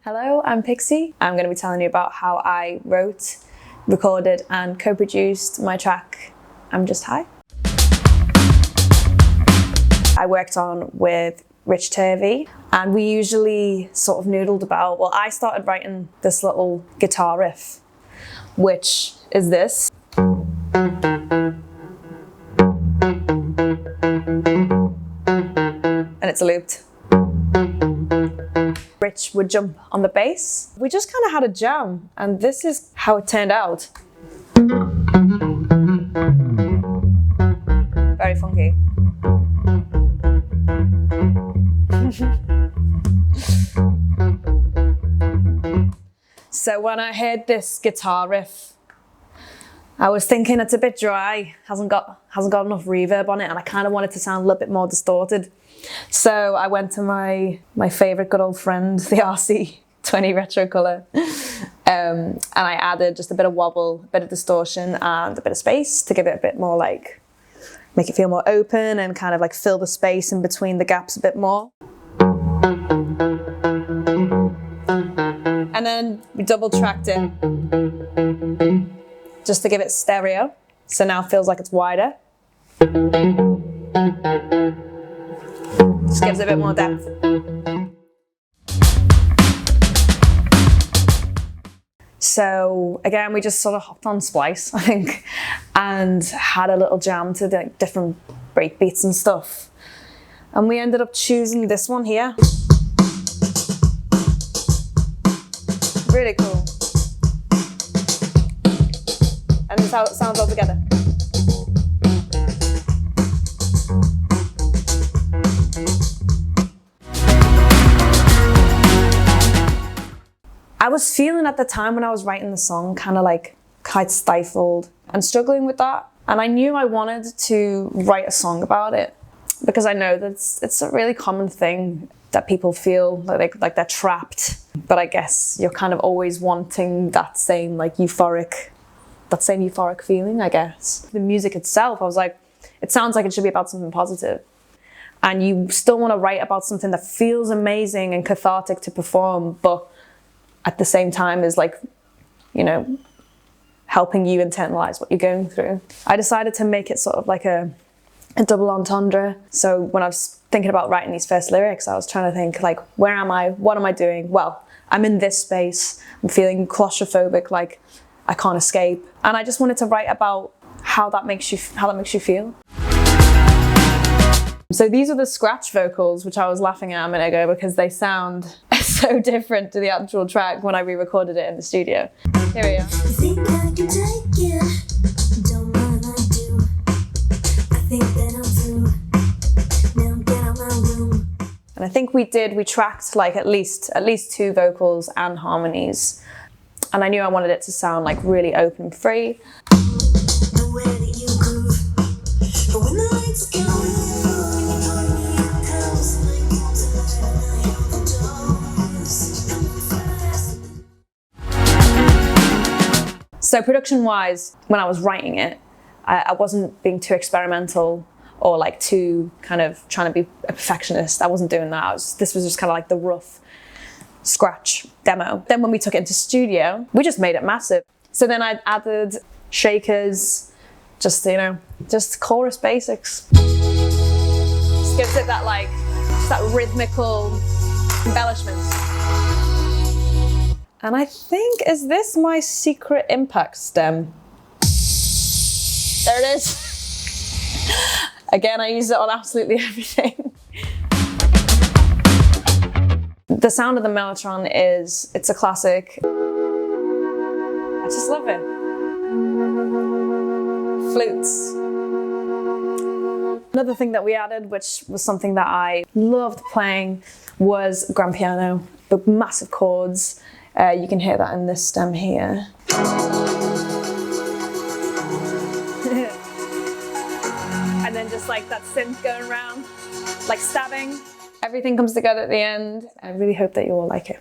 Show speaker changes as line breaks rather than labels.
Hello, I'm Pixey. I'm going to be telling you about how I wrote, recorded and co-produced my track, I'm Just High. I worked on with Rich Turvey and we usually sort of noodled about, well, I started writing this little guitar riff, which is this. And it's looped. Rich would jump on the bass. We just kind of had a jam, and this is how it turned out. Very funky. So when I heard this guitar riff, I was thinking it's a bit dry, hasn't got enough reverb on it, and I kind of wanted to sound a little bit more distorted. So I went to my favourite good old friend, the RC20 Retro Colour, and I added just a bit of wobble, a bit of distortion and a bit of space to give it a bit more like, make it feel more open and kind of like fill the space in between the gaps a bit more. And then we double tracked it just to give it stereo. So now it feels like it's wider. Just gives it a bit more depth. So again, we just sort of hopped on Splice, I think, and had a little jam to the different break beats and stuff. And we ended up choosing this one here. Really cool. And this is how it sounds all together. I was feeling at the time when I was writing the song kind of like quite stifled and struggling with that. And I knew I wanted to write a song about it because I know that it's a really common thing that people feel like they're trapped. But I guess you're kind of always wanting that same euphoric feeling, I guess. The music itself, I was like, it sounds like it should be about something positive. And you still want to write about something that feels amazing and cathartic to perform, but at the same time is helping you internalize what you're going through. I decided to make it sort of like a double entendre. So when I was thinking about writing these first lyrics, I was trying to think like, where am I? What am I doing? Well, I'm in this space. I'm feeling claustrophobic, like I can't escape. And I just wanted to write about how that makes you feel. So these are the scratch vocals, which I was laughing at a minute ago because they sound so different to the actual track when I re-recorded it in the studio. Here we are. You think I can take it? Don't mind I do. I think that I'm through. Now get out my room. And I think we tracked like at least 2 vocals and harmonies. And I knew I wanted it to sound like really open and free. So production-wise, when I was writing it, I wasn't being too experimental or like too kind of trying to be a perfectionist. I wasn't doing that. This was just kind of like the rough scratch demo. Then when we took it into studio, we just made it massive. So then I added shakers, just chorus basics. Just gives it that rhythmical embellishment. And I think, is this my secret impact stem? There it is. Again, I use it on absolutely everything. The sound of the Mellotron it's a classic. I just love it. Flutes. Another thing that we added, which was something that I loved playing, was grand piano, but massive chords. You can hear that in this stem here. And then just like that synth going around, like stabbing. Everything comes together at the end. I really hope that you all like it.